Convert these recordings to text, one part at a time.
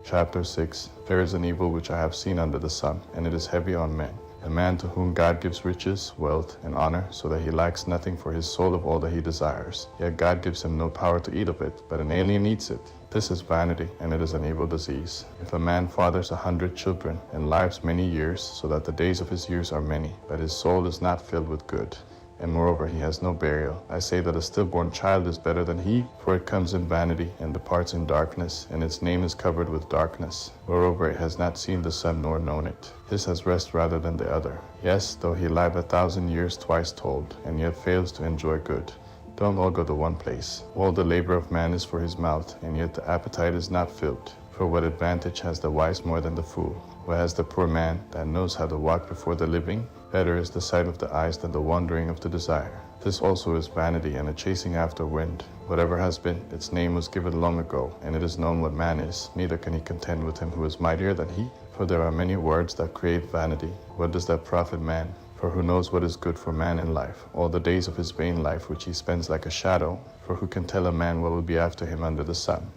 Chapter 6. There is an evil which I have seen under the sun, and it is heavy on men. A man to whom God gives riches, wealth, and honor, so that he lacks nothing for his soul of all that he desires. Yet God gives him no power to eat of it, but an alien eats it. This is vanity, and it is an evil disease. If a man fathers 100 children, and lives many years, so that the days of his years are many, but his soul is not filled with good, and moreover he has no burial, I say that a stillborn child is better than he, for it comes in vanity, and departs in darkness, and its name is covered with darkness. Moreover it has not seen the sun nor known it. This has rest rather than the other. Yes, though he live 1,000 years twice told, and yet fails to enjoy good. Don't all go to one place. All the labor of man is for his mouth, and yet the appetite is not filled. For what advantage has the wise more than the fool? What has the poor man that knows how to walk before the living? Better is the sight of the eyes than the wandering of the desire. This also is vanity and a chasing after wind. Whatever has been, its name was given long ago, and it is known what man is, neither can he contend with him who is mightier than he. For there are many words that create vanity. What does that profit man? For who knows what is good for man in life, all the days of his vain life which he spends like a shadow? For who can tell a man what will be after him under the sun?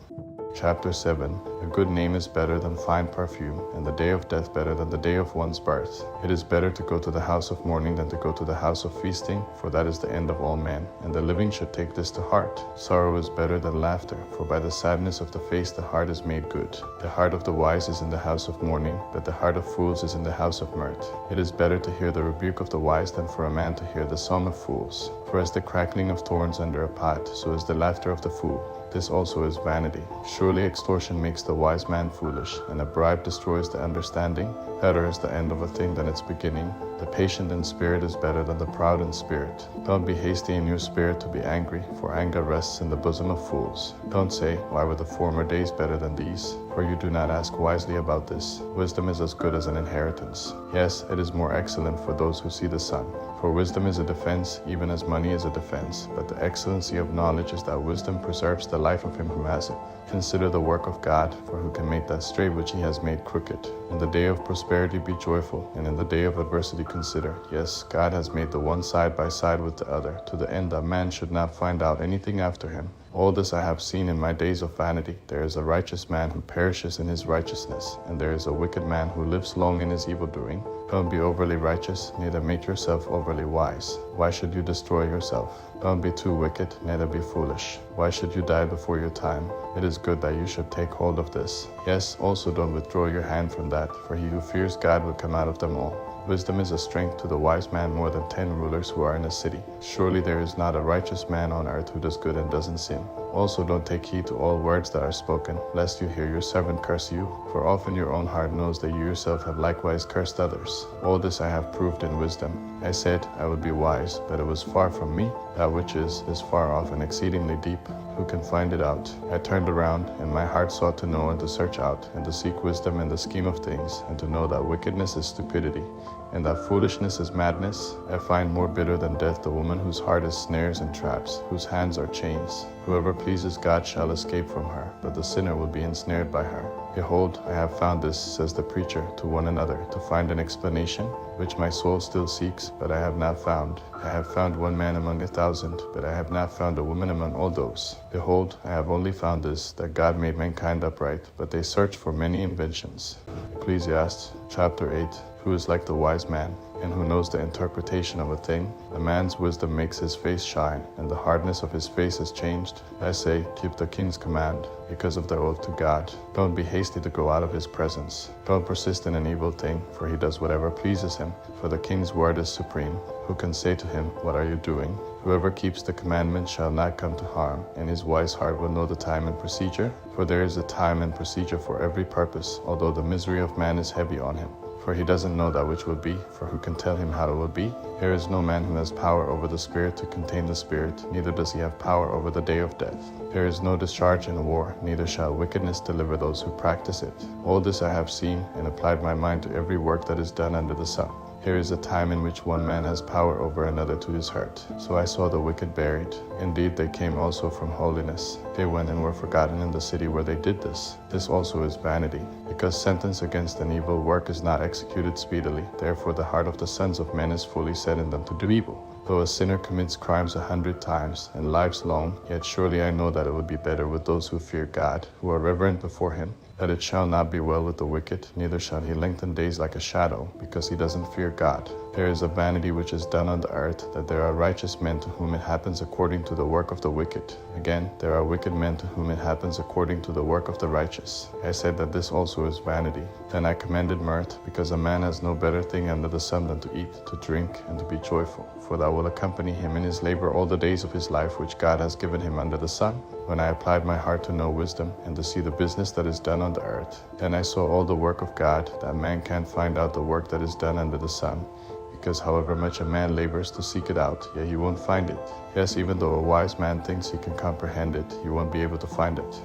Chapter 7. A good name is better than fine perfume, and the day of death better than the day of one's birth. It is better to go to the house of mourning than to go to the house of feasting, for that is the end of all men, and the living should take this to heart. Sorrow is better than laughter, for by the sadness of the face the heart is made good. The heart of the wise is in the house of mourning, but the heart of fools is in the house of mirth. It is better to hear the rebuke of the wise than for a man to hear the song of fools. For as the crackling of thorns under a pot, so is the laughter of the fool. This also is vanity. Surely extortion makes the wise man foolish, and a bribe destroys the understanding. Better is the end of a thing than its beginning. The patient in spirit is better than the proud in spirit. Don't be hasty in your spirit to be angry, for anger rests in the bosom of fools. Don't say, why were the former days better than these? For you do not ask wisely about this. Wisdom is as good as an inheritance. Yes, it is more excellent for those who see the sun. For wisdom is a defense, even as money is a defense. But the excellency of knowledge is that wisdom preserves the life of him who has it. Consider the work of God, for who can make that straight which he has made crooked? In the day of prosperity be joyful, and in the day of adversity consider. Yes, God has made the one side by side with the other, to the end that man should not find out anything after him. All this I have seen in my days of vanity. There is a righteous man who perishes in his righteousness, and there is a wicked man who lives long in his evildoing. Don't be overly righteous, neither make yourself overly wise. Why should you destroy yourself? Don't be too wicked, neither be foolish. Why should you die before your time? It is good that you should take hold of this. Yes, also don't withdraw your hand from that, for he who fears God will come out of them all. Wisdom is a strength to the wise man more than 10 rulers who are in a city. Surely there is not a righteous man on earth who does good and doesn't sin. Also don't take heed to all words that are spoken, lest you hear your servant curse you, for often your own heart knows that you yourself have likewise cursed others. All this I have proved in wisdom. I said I would be wise, but it was far from me. That which is far off and exceedingly deep. Who can find it out? I turned around, and my heart sought to know and to search out, and to seek wisdom in the scheme of things, and to know that wickedness is stupidity, and that foolishness is madness. I find more bitter than death the woman whose heart is snares and traps, whose hands are chains. Whoever pleases God shall escape from her, but the sinner will be ensnared by her. Behold, I have found this, says the preacher to one another, to find an explanation, which my soul still seeks, but I have not found. I have found one man among 1,000, but I have not found a woman among all those. Behold, I have only found this, that God made mankind upright, but they search for many inventions. Ecclesiastes chapter 8. Who is like the wise man, and who knows the interpretation of a thing? A man's wisdom makes his face shine, and the hardness of his face is changed. I say, keep the king's command, because of the oath to God. Don't be hasty to go out of his presence. Don't persist in an evil thing, for he does whatever pleases him. For the king's word is supreme. Who can say to him, what are you doing? Whoever keeps the commandment shall not come to harm, and his wise heart will know the time and procedure. For there is a time and procedure for every purpose, although the misery of man is heavy on him. For he doesn't know that which will be, for who can tell him how it will be? There is no man who has power over the spirit to contain the spirit, neither does he have power over the day of death. There is no discharge in war, neither shall wickedness deliver those who practice it. All this I have seen, and applied my mind to every work that is done under the sun. Here is a time in which one man has power over another to his hurt. So I saw the wicked buried. Indeed, they came also from holiness. They went and were forgotten in the city where they did this. This also is vanity, because sentence against an evil work is not executed speedily. Therefore the heart of the sons of men is fully set in them to do evil. Though a sinner commits crimes 100 times and lives long, yet surely I know that it would be better with those who fear God, who are reverent before him, that it shall not be well with the wicked, neither shall he lengthen days like a shadow, because he doesn't fear God. There is a vanity which is done on the earth, that there are righteous men to whom it happens according to the work of the wicked. Again, there are wicked men to whom it happens according to the work of the righteous. I said that this also is vanity. Then I commended mirth, because a man has no better thing under the sun than to eat, to drink, and to be joyful. For that will accompany him in his labor all the days of his life which God has given him under the sun. When I applied my heart to know wisdom, and to see the business that is done on the earth, then I saw all the work of God, that man can't find out the work that is done under the sun. Because however much a man labors to seek it out, yet he won't find it. Yes, even though a wise man thinks he can comprehend it, he won't be able to find it.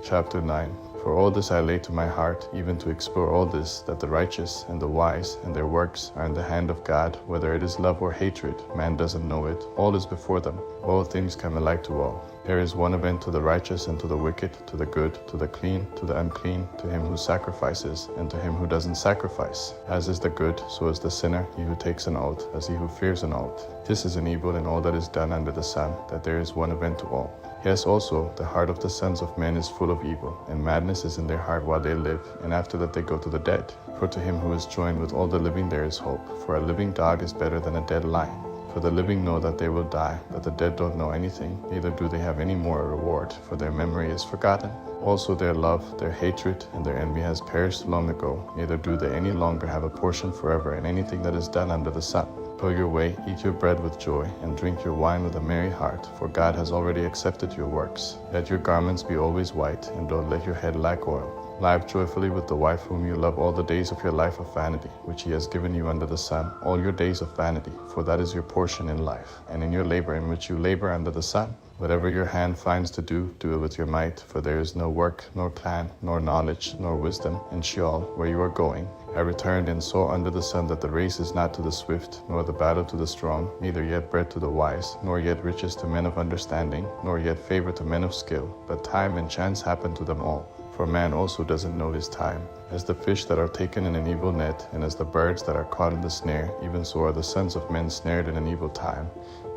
Chapter 9. For all this I lay to my heart, even to explore all this, that the righteous and the wise and their works are in the hand of God, whether it is love or hatred, man doesn't know it. All is before them. All things come alike to all. There is one event to the righteous and to the wicked, to the good, to the clean, to the unclean, to him who sacrifices, and to him who doesn't sacrifice. As is the good, so is the sinner, he who takes an oath, as he who fears an oath. This is an evil in all that is done under the sun, that there is one event to all. Yes, also, the heart of the sons of men is full of evil, and madness is in their heart while they live, and after that they go to the dead. For to him who is joined with all the living there is hope, for a living dog is better than a dead lion. For the living know that they will die, but the dead don't know anything, neither do they have any more a reward, for their memory is forgotten. Also their love, their hatred, and their envy has perished long ago, neither do they any longer have a portion forever in anything that is done under the sun. Go your way, eat your bread with joy, and drink your wine with a merry heart, for God has already accepted your works. Let your garments be always white, and don't let your head lack oil. Live joyfully with the wife whom you love all the days of your life of vanity, which he has given you under the sun, all your days of vanity, for that is your portion in life, and in your labor in which you labor under the sun. Whatever your hand finds to do, do it with your might, for there is no work, nor plan, nor knowledge, nor wisdom in Sheol, where you are going. I returned and saw under the sun that the race is not to the swift, nor the battle to the strong, neither yet bread to the wise, nor yet riches to men of understanding, nor yet favor to men of skill, but time and chance happen to them all. For man also doesn't know his time. As the fish that are taken in an evil net, and as the birds that are caught in the snare, even so are the sons of men snared in an evil time,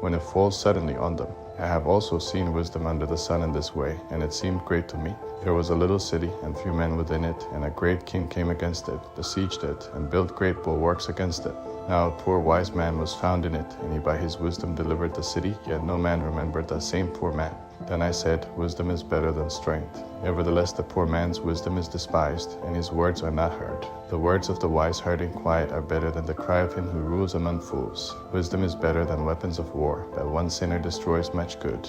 when it falls suddenly on them. I have also seen wisdom under the sun in this way, and it seemed great to me. There was a little city, and few men within it, and a great king came against it, besieged it, and built great bulwarks against it. Now a poor wise man was found in it, and he by his wisdom delivered the city, yet no man remembered that same poor man. Then I said, wisdom is better than strength. Nevertheless the poor man's wisdom is despised, and his words are not heard. The words of the wise heard in quiet are better than the cry of him who rules among fools. Wisdom is better than weapons of war, that one sinner destroys much good.